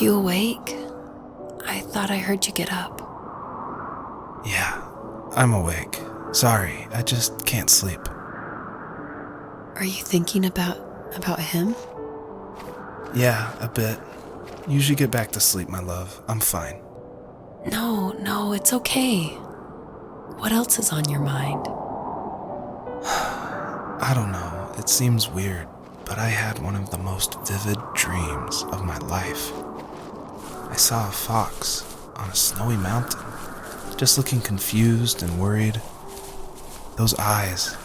you awake? I thought I heard you get up. Yeah, I'm awake. Sorry, I just can't sleep. Are you thinking about him? Yeah, a bit. You should get back to sleep, my love. I'm fine. No, it's okay. What else is on your mind? I don't know, it seems weird, but I had one of the most vivid dreams of my life. I saw a fox on a snowy mountain, just looking confused and worried. Those eyes,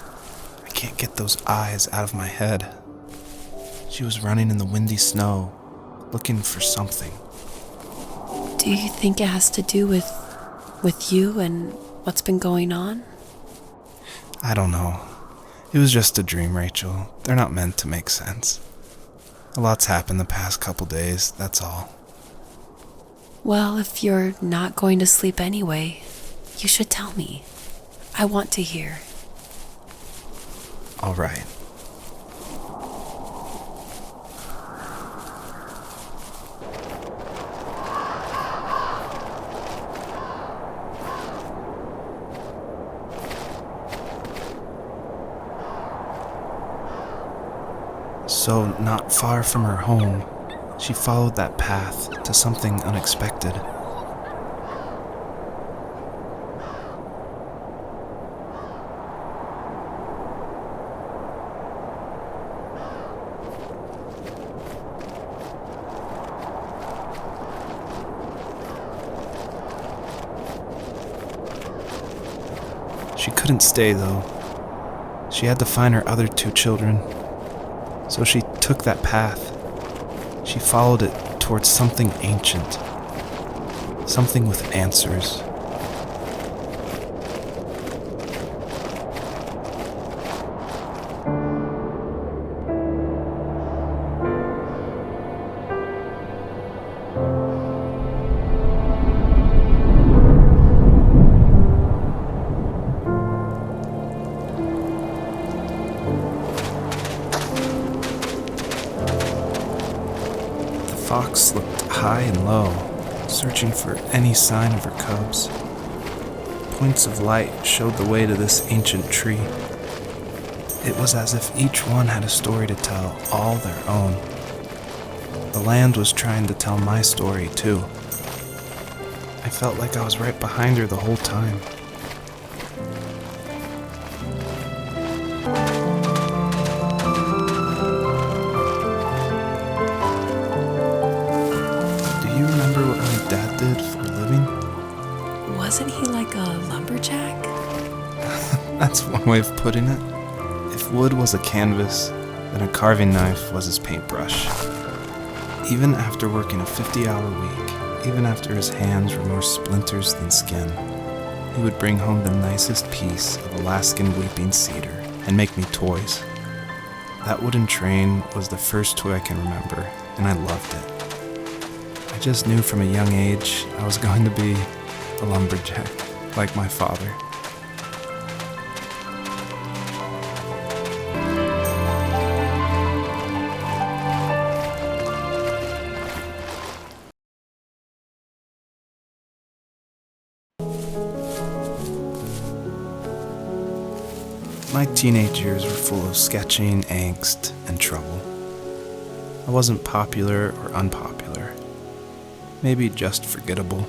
I can't get those eyes out of my head. She was running in the windy snow, looking for something. Do you think it has to do with you and what's been going on? I don't know. It was just a dream, Rachel. They're not meant to make sense. A lot's happened the past couple days, that's all. Well, if you're not going to sleep anyway, you should tell me. I want to hear. All right. So, not far from her home, she followed that path to something unexpected. She couldn't stay, though. She had to find her other two children. So she took that path. She followed it towards something ancient. Something with answers. The fox looked high and low, searching for any sign of her cubs. Points of light showed the way to this ancient tree. It was as if each one had a story to tell, all their own. The land was trying to tell my story, too. I felt like I was right behind her the whole time. Do you remember what my dad did for a living? Wasn't he like a lumberjack? That's one way of putting it. If wood was a canvas, then a carving knife was his paintbrush. Even after working a 50-hour week, even after his hands were more splinters than skin, he would bring home the nicest piece of Alaskan weeping cedar and make me toys. That wooden train was the first toy I can remember, and I loved it. I just knew from a young age I was going to be a lumberjack, like my father. My teenage years were full of sketching, angst, and trouble. I wasn't popular or unpopular. Maybe just forgettable.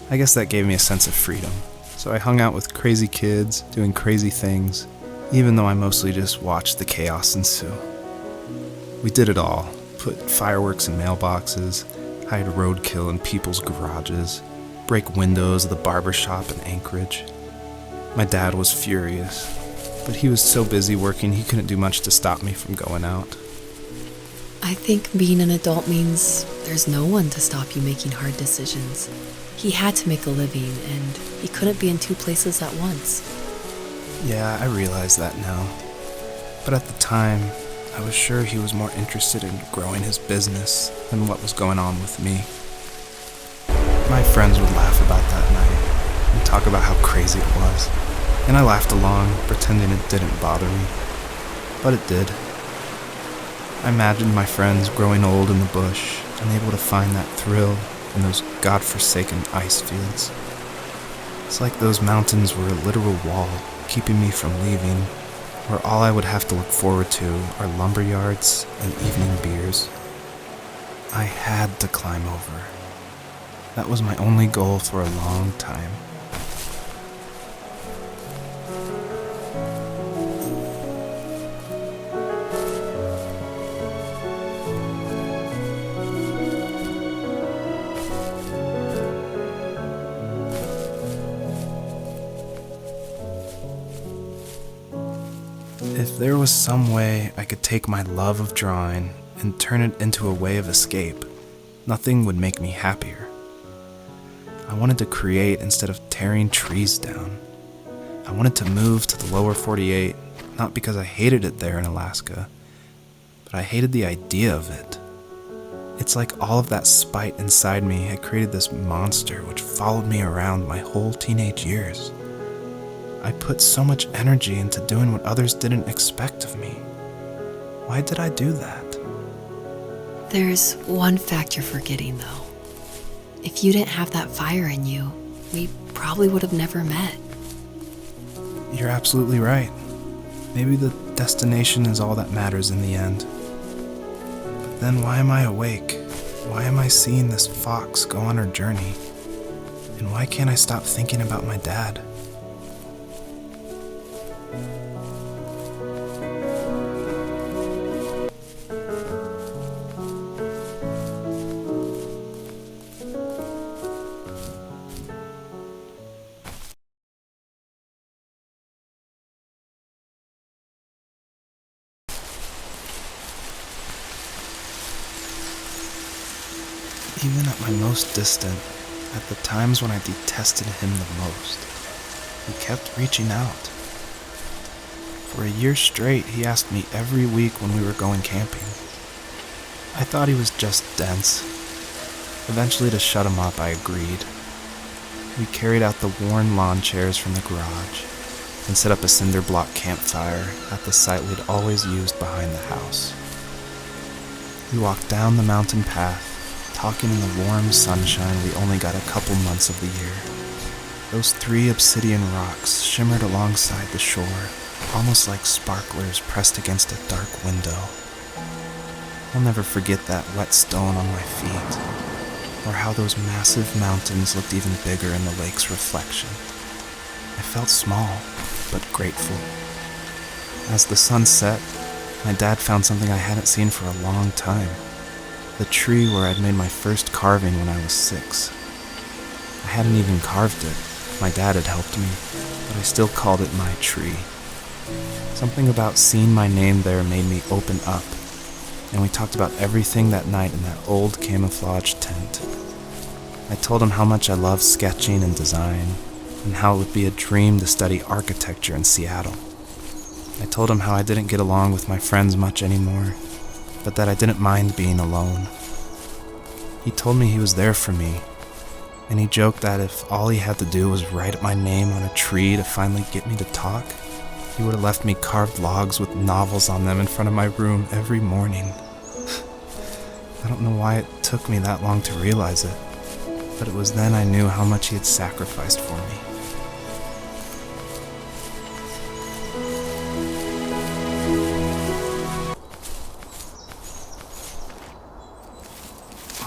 I guess that gave me a sense of freedom, so I hung out with crazy kids, doing crazy things, even though I mostly just watched the chaos ensue. We did it all. Put fireworks in mailboxes, hide roadkill in people's garages, break windows of the barber shop in Anchorage. My dad was furious, but he was so busy working he couldn't do much to stop me from going out. I think being an adult means there's no one to stop you making hard decisions. He had to make a living, and he couldn't be in two places at once. Yeah, I realize that now. But at the time, I was sure he was more interested in growing his business than what was going on with me. My friends would laugh about that night and talk about how crazy it was, and I laughed along, pretending it didn't bother me. But it did. I imagined my friends growing old in the bush, unable to find that thrill in those godforsaken ice fields. It's like those mountains were a literal wall keeping me from leaving, where all I would have to look forward to are lumber yards and evening beers. I had to climb over. That was my only goal for a long time. If there was some way I could take my love of drawing and turn it into a way of escape, nothing would make me happier. I wanted to create instead of tearing trees down. I wanted to move to the lower 48, not because I hated it there in Alaska, but I hated the idea of it. It's like all of that spite inside me had created this monster which followed me around my whole teenage years. I put so much energy into doing what others didn't expect of me. Why did I do that? There's one fact you're forgetting, though. If you didn't have that fire in you, we probably would have never met. You're absolutely right. Maybe the destination is all that matters in the end. But then why am I awake? Why am I seeing this fox go on her journey? And why can't I stop thinking about my dad? Even at my most distant, at the times when I detested him the most, he kept reaching out. For a year straight, he asked me every week when we were going camping. I thought he was just dense. Eventually, to shut him up, I agreed. We carried out the worn lawn chairs from the garage and set up a cinder block campfire at the site we'd always used behind the house. We walked down the mountain path, talking in the warm sunshine we only got a couple months of the year. Those 3 obsidian rocks shimmered alongside the shore, almost like sparklers pressed against a dark window. I'll never forget that wet stone on my feet, or how those massive mountains looked even bigger in the lake's reflection. I felt small, but grateful. As the sun set, my dad found something I hadn't seen for a long time. The tree where I'd made my first carving when I was 6. I hadn't even carved it. My dad had helped me, but I still called it my tree. Something about seeing my name there made me open up, and we talked about everything that night in that old camouflage tent. I told him how much I loved sketching and design, and how it would be a dream to study architecture in Seattle. I told him how I didn't get along with my friends much anymore, but that I didn't mind being alone. He told me he was there for me, and he joked that if all he had to do was write my name on a tree to finally get me to talk, he would have left me carved logs with novels on them in front of my room every morning. I don't know why it took me that long to realize it, but it was then I knew how much he had sacrificed for me.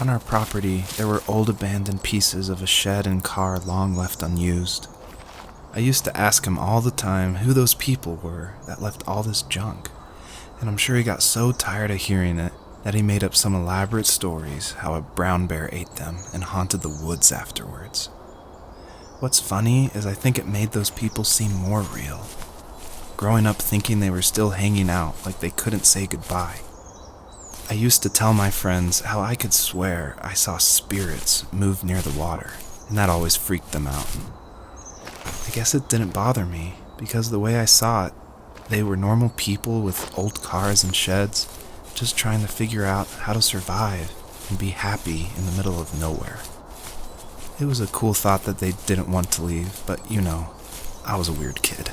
On our property, there were old abandoned pieces of a shed and car long left unused. I used to ask him all the time who those people were that left all this junk, and I'm sure he got so tired of hearing it that he made up some elaborate stories how a brown bear ate them and haunted the woods afterwards. What's funny is I think it made those people seem more real, growing up thinking they were still hanging out like they couldn't say goodbye. I used to tell my friends how I could swear I saw spirits move near the water, and that always freaked them out. I guess it didn't bother me, because the way I saw it, they were normal people with old cars and sheds, just trying to figure out how to survive and be happy in the middle of nowhere. It was a cool thought that they didn't want to leave, but I was a weird kid.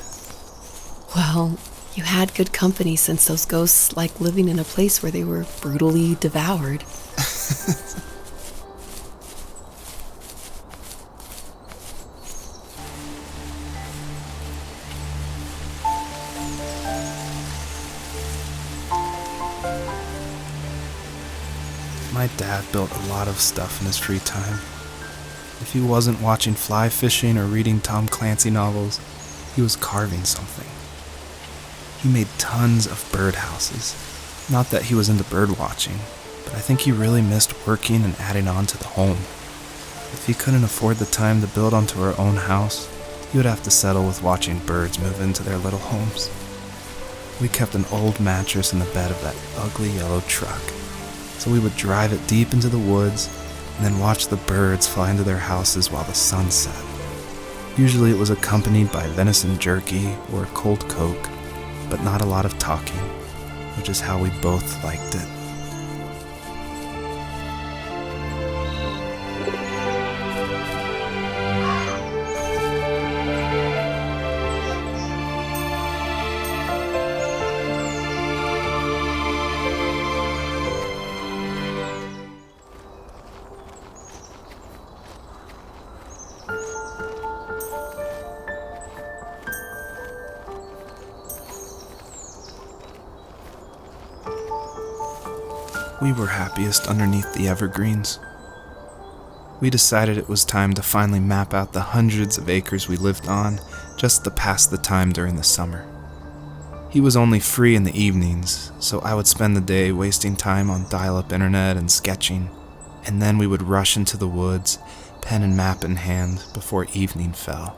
Well, you had good company since those ghosts like living in a place where they were brutally devoured. My dad built a lot of stuff in his free time. If he wasn't watching fly fishing or reading Tom Clancy novels, he was carving something. He made tons of birdhouses. Not that he was into bird watching, but I think he really missed working and adding on to the home. If he couldn't afford the time to build onto our own house, he would have to settle with watching birds move into their little homes. We kept an old mattress in the bed of that ugly yellow truck, so we would drive it deep into the woods and then watch the birds fly into their houses while the sun set. Usually it was accompanied by venison jerky or a cold Coke, but not a lot of talking, which is how we both liked it. We were happiest underneath the evergreens. We decided it was time to finally map out the hundreds of acres we lived on just to pass the time during the summer. He was only free in the evenings, so I would spend the day wasting time on dial-up internet and sketching, and then we would rush into the woods, pen and map in hand, before evening fell.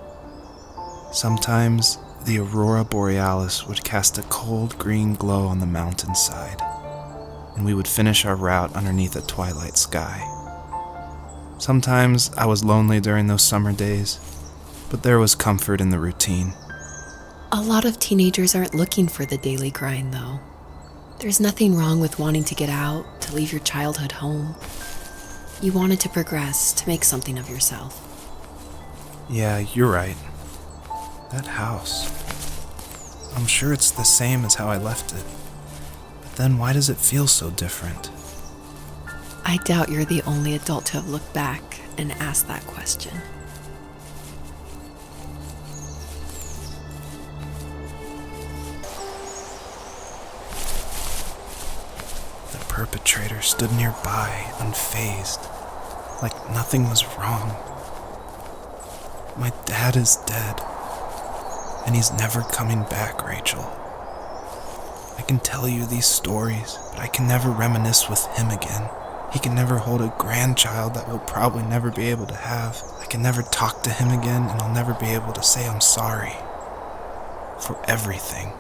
Sometimes the aurora borealis would cast a cold green glow on the mountainside, and we would finish our route underneath a twilight sky. Sometimes I was lonely during those summer days, but there was comfort in the routine. A lot of teenagers aren't looking for the daily grind, though. There's nothing wrong with wanting to get out, to leave your childhood home. You wanted to progress, to make something of yourself. Yeah, you're right. That house. I'm sure it's the same as how I left it. But then why does it feel so different? I doubt you're the only adult to have looked back and asked that question. The perpetrator stood nearby, unfazed, like nothing was wrong. My dad is dead, and he's never coming back, Rachel. I can tell you these stories, but I can never reminisce with him again. He can never hold a grandchild that we'll probably never be able to have. I can never talk to him again, and I'll never be able to say I'm sorry for everything.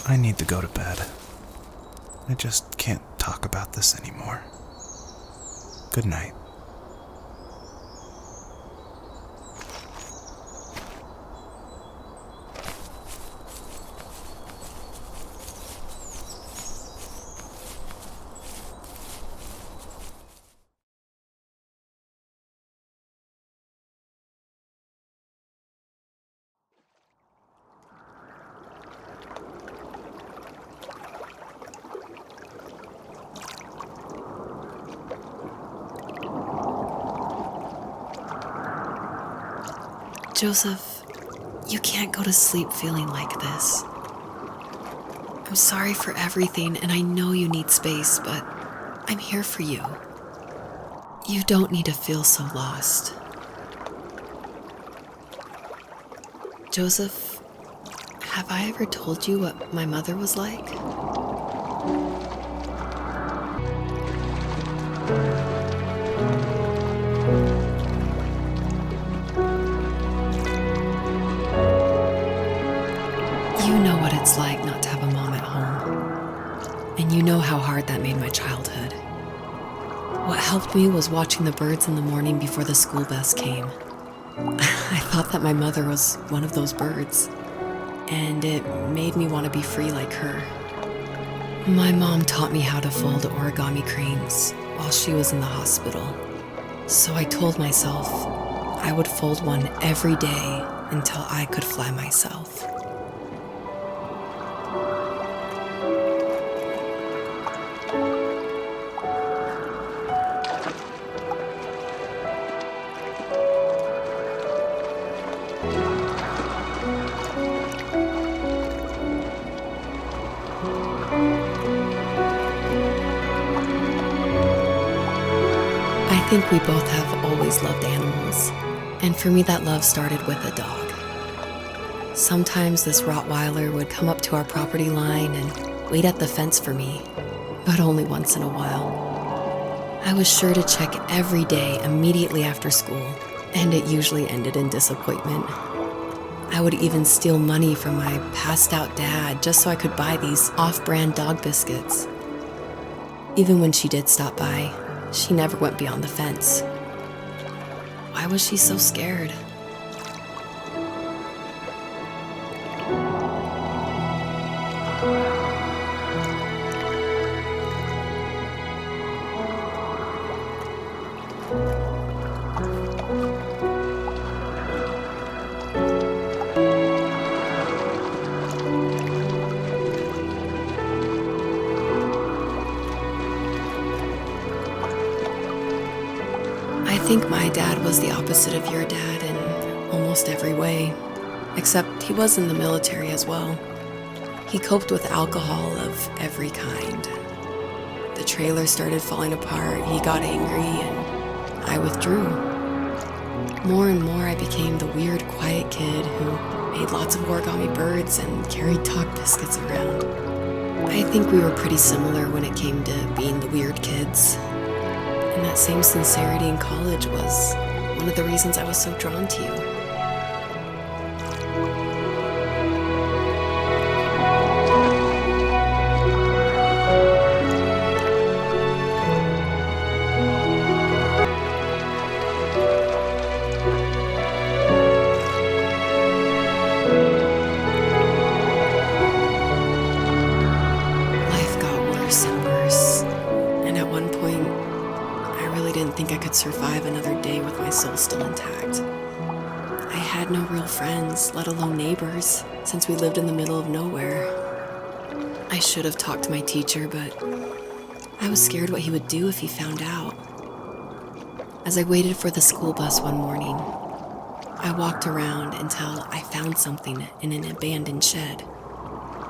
I need to go to bed. I just can't talk about this anymore. Good night. Joseph, you can't go to sleep feeling like this. I'm sorry for everything, and I know you need space, but I'm here for you. You don't need to feel so lost. Joseph, have I ever told you what my mother was like? You know what it's like not to have a mom at home. And you know how hard that made my childhood. What helped me was watching the birds in the morning before the school bus came. I thought that my mother was one of those birds, and it made me want to be free like her. My mom taught me how to fold origami cranes while she was in the hospital, so I told myself I would fold one every day until I could fly myself. I think we both have always loved animals, and for me that love started with a dog. Sometimes this Rottweiler would come up to our property line and wait at the fence for me, but only once in a while. I was sure to check every day immediately after school, and it usually ended in disappointment. I would even steal money from my passed-out dad just so I could buy these off-brand dog biscuits. Even when she did stop by, she never went beyond the fence. Why was she so scared? I think my dad was the opposite of your dad in almost every way, except he was in the military as well. He coped with alcohol of every kind. The trailer started falling apart, he got angry, and I withdrew. More and more I became the weird, quiet kid who made lots of origami birds and carried dog biscuits around. I think we were pretty similar when it came to being the weird kids. And that same sincerity in college was one of the reasons I was so drawn to you. Life got worse and worse, and at one point, I really didn't think I could survive another day with my soul still intact. I had no real friends, let alone neighbors, since we lived in the middle of nowhere. I should have talked to my teacher, but I was scared what he would do if he found out. As I waited for the school bus one morning, I walked around until I found something in an abandoned shed.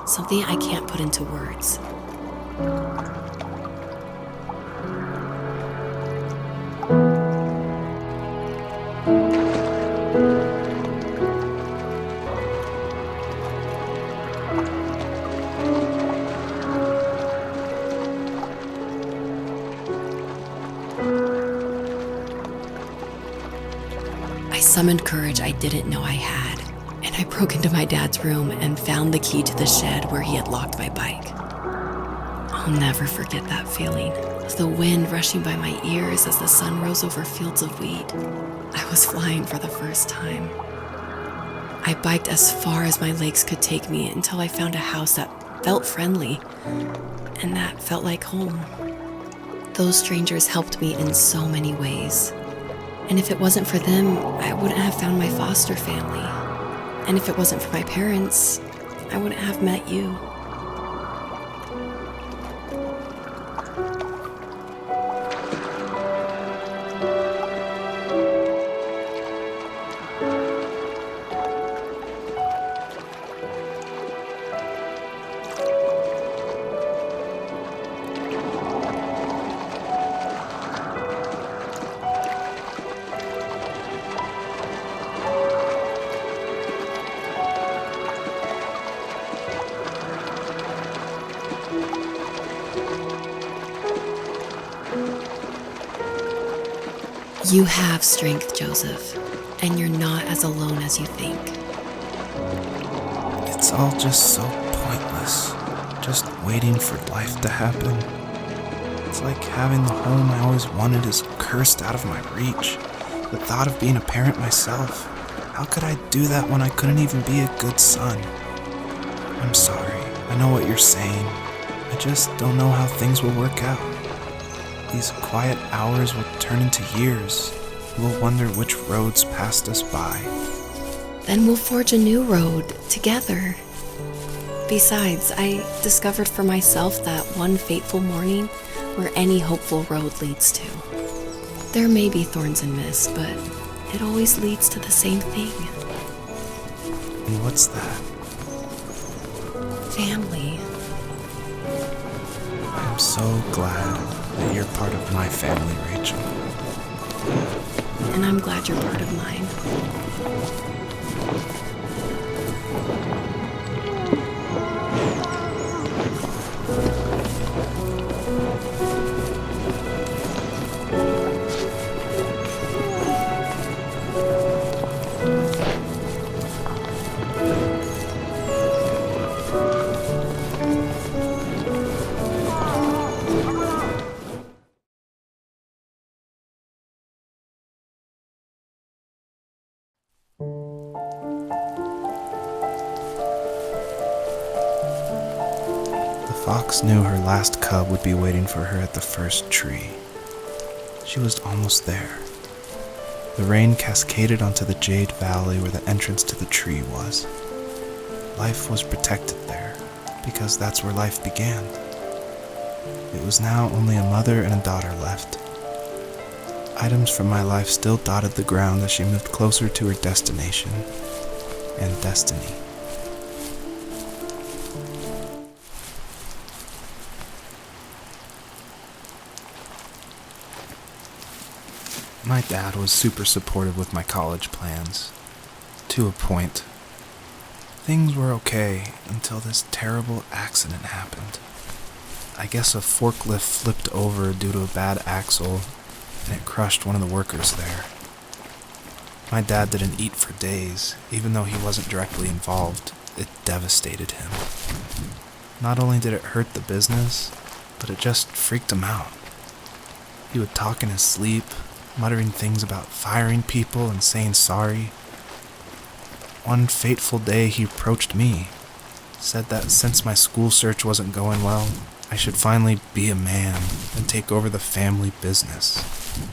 Something I can't put into words. I summoned courage I didn't know I had, and I broke into my dad's room and found the key to the shed where he had locked my bike. I'll never forget that feeling, the wind rushing by my ears as the sun rose over fields of wheat. I was flying for the first time. I biked as far as my legs could take me until I found a house that felt friendly, and that felt like home. Those strangers helped me in so many ways. And if it wasn't for them, I wouldn't have found my foster family. And if it wasn't for my parents, I wouldn't have met you. You have strength, Joseph, and you're not as alone as you think. It's all just so pointless. Just waiting for life to happen. It's like having the home I always wanted is cursed out of my reach. The thought of being a parent myself. How could I do that when I couldn't even be a good son? I'm sorry. I know what you're saying. I just don't know how things will work out. These quiet hours will turn into years. We'll wonder which roads passed us by. Then we'll forge a new road together. Besides, I discovered for myself that one fateful morning where any hopeful road leads to. There may be thorns and mist, but it always leads to the same thing. And what's that? Family. I'm so glad that you're part of my family, Rachel. And I'm glad you're part of mine. The fox knew her last cub would be waiting for her at the first tree. She was almost there. The rain cascaded onto the Jade Valley where the entrance to the tree was. Life was protected there, because that's where life began. It was now only a mother and a daughter left. Items from my life still dotted the ground as she moved closer to her destination and destiny. My dad was super supportive with my college plans, to a point. Things were okay until this terrible accident happened. I guess a forklift flipped over due to a bad axle, and it crushed one of the workers there. My dad didn't eat for days, even though he wasn't directly involved. It devastated him. Not only did it hurt the business, but it just freaked him out. He would talk in his sleep, muttering things about firing people and saying sorry. One fateful day he approached me, said that since my school search wasn't going well, I should finally be a man and take over the family business.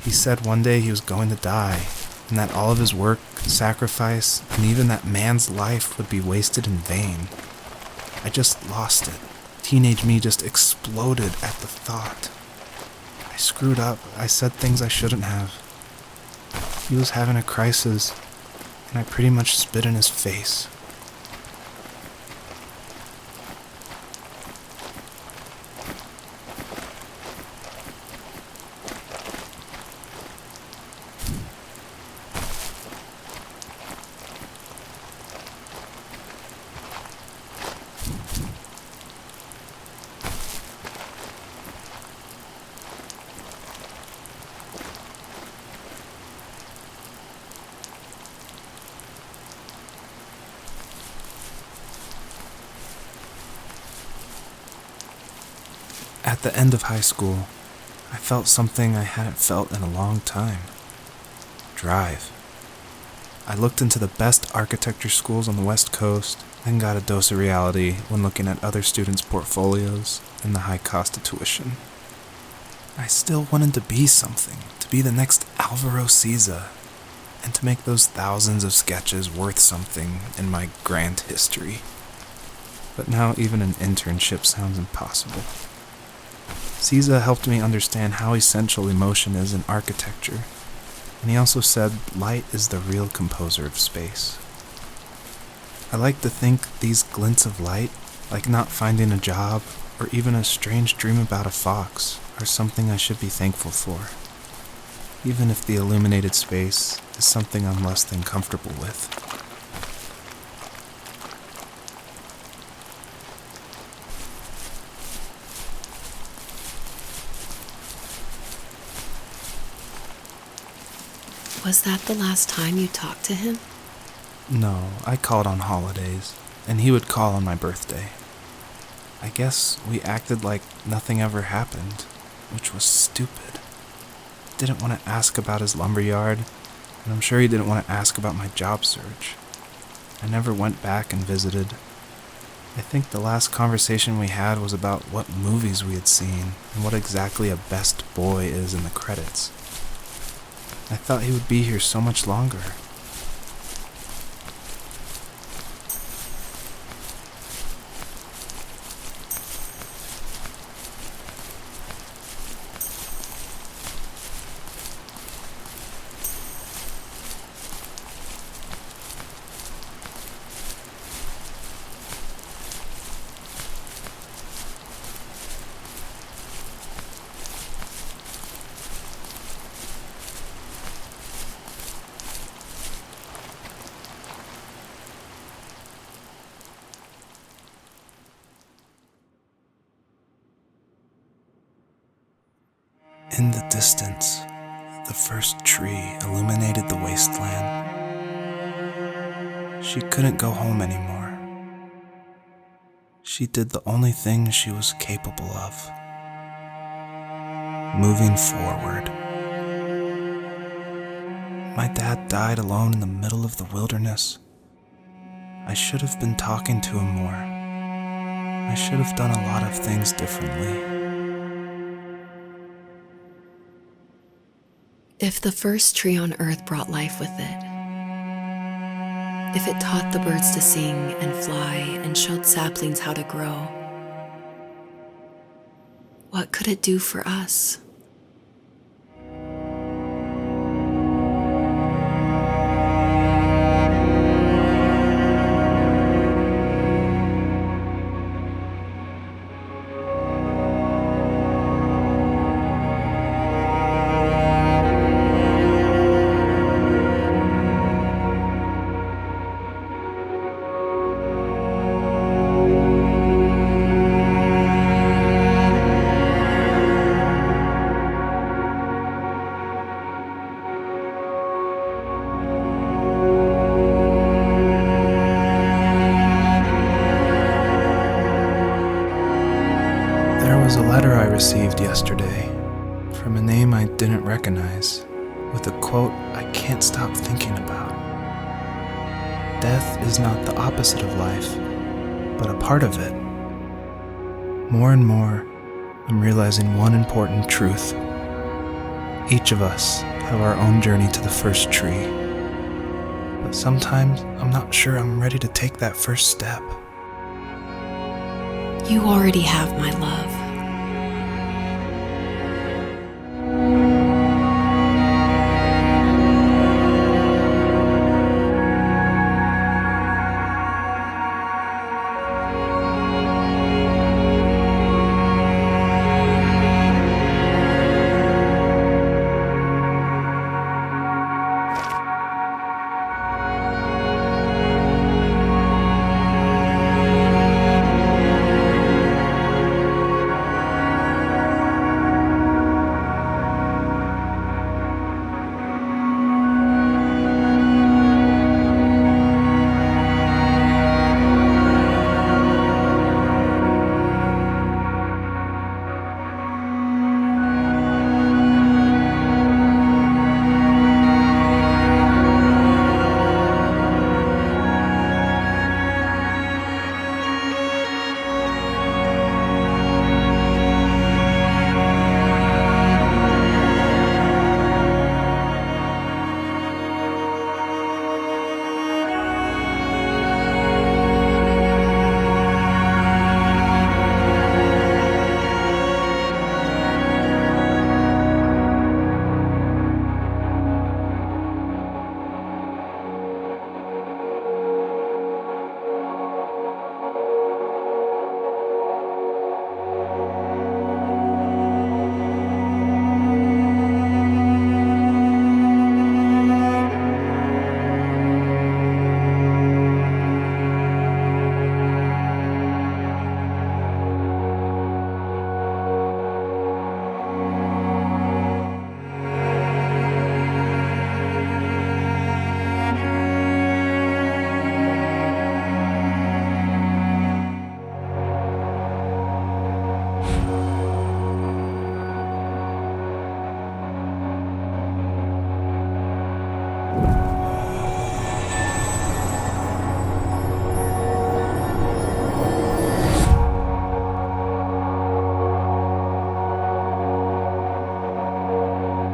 He said one day he was going to die, and that all of his work, sacrifice, and even that man's life would be wasted in vain. I just lost it. Teenage me just exploded at the thought. I screwed up. I said things I shouldn't have. He was having a crisis, and I pretty much spit in his face. At the end of high school, I felt something I hadn't felt in a long time. Drive. I looked into the best architecture schools on the West Coast, then got a dose of reality when looking at other students' portfolios and the high cost of tuition. I still wanted to be something, to be the next Alvaro Siza, and to make those thousands of sketches worth something in my grand history. But now even an internship sounds impossible. Siza helped me understand how essential emotion is in architecture, and he also said light is the real composer of space. I like to think these glints of light, like not finding a job or even a strange dream about a fox, are something I should be thankful for, even if the illuminated space is something I'm less than comfortable with. Was that the last time you talked to him? No, I called on holidays, and he would call on my birthday. I guess we acted like nothing ever happened, which was stupid. Didn't want to ask about his lumberyard, and I'm sure he didn't want to ask about my job search. I never went back and visited. I think the last conversation we had was about what movies we had seen and what exactly a best boy is in the credits. I thought he would be here so much longer. In the distance, the first tree illuminated the wasteland. She couldn't go home anymore. She did the only thing she was capable of: moving forward. My dad died alone in the middle of the wilderness. I should have been talking to him more. I should have done a lot of things differently. If the first tree on earth brought life with it, if it taught the birds to sing and fly and showed saplings how to grow, what could it do for us? There was a letter I received yesterday from a name I didn't recognize, with a quote I can't stop thinking about. Death is not the opposite of life, but a part of it. More and more, I'm realizing one important truth. Each of us have our own journey to the first tree, but sometimes I'm not sure I'm ready to take that first step. You already have my love.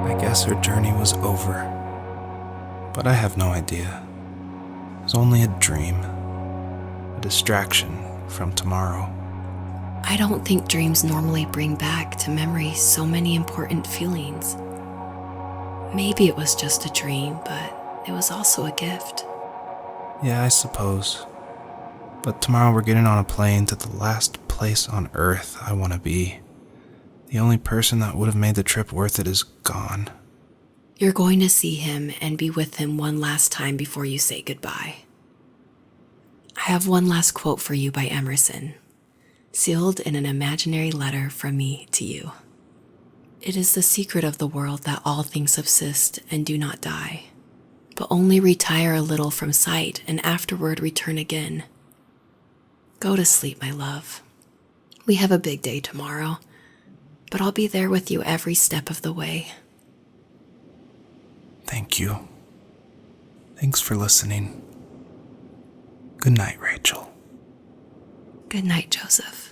I guess her journey was over, but I have no idea. It was only a dream, a distraction from tomorrow. I don't think dreams normally bring back to memory so many important feelings. Maybe it was just a dream, but it was also a gift. Yeah, I suppose. But tomorrow we're getting on a plane to the last place on Earth I want to be. The only person that would have made the trip worth it is gone. You're going to see him and be with him one last time before you say goodbye. I have one last quote for you by Emerson, sealed in an imaginary letter from me to you. It is the secret of the world that all things subsist and do not die, but only retire a little from sight and afterward return again. Go to sleep, my love. We have a big day tomorrow, but I'll be there with you every step of the way. Thank you. Thanks for listening. Good night, Rachel. Good night, Joseph.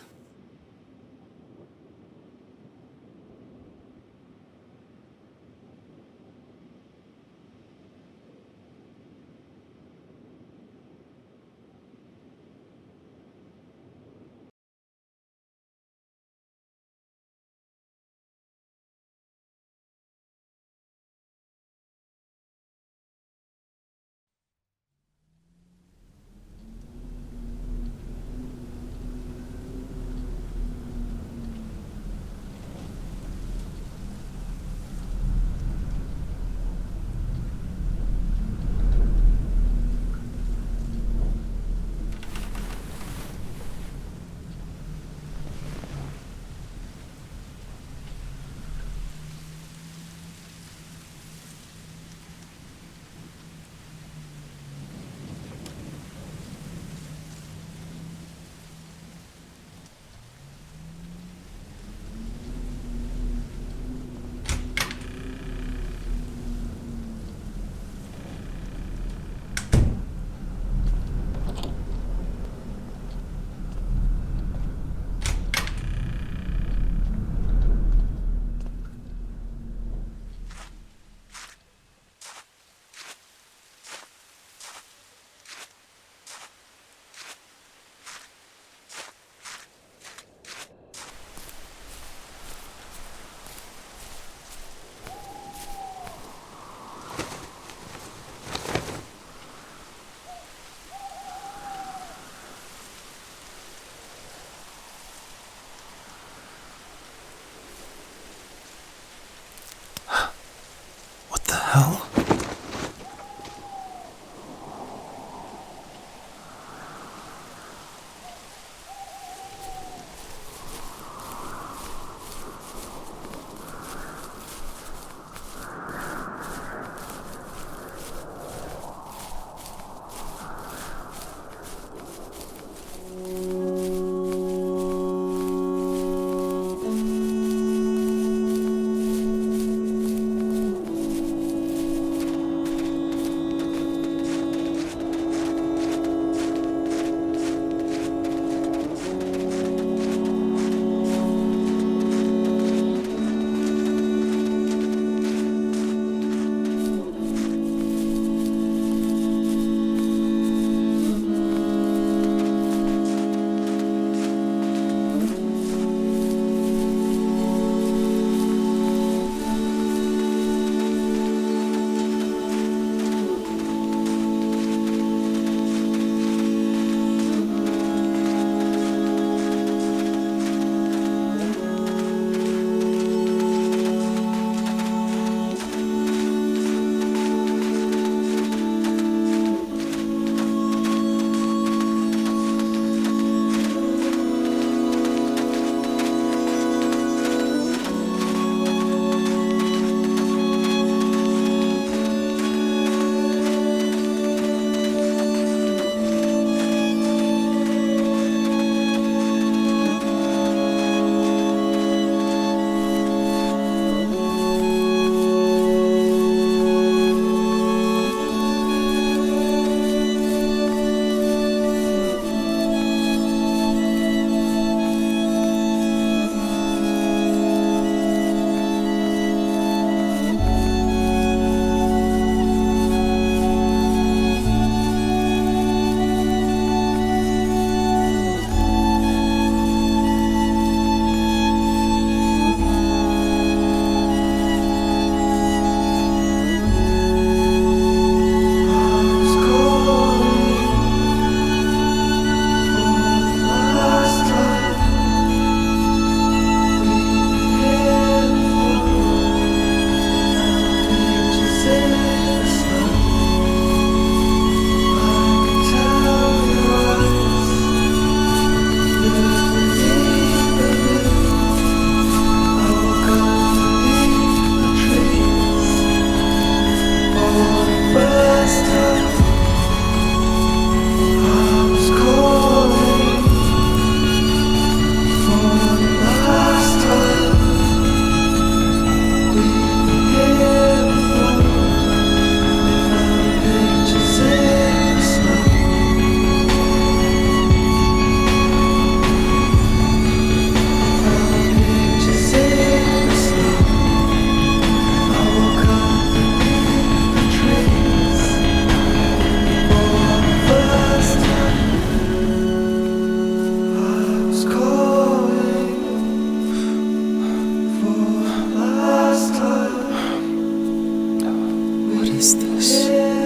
close.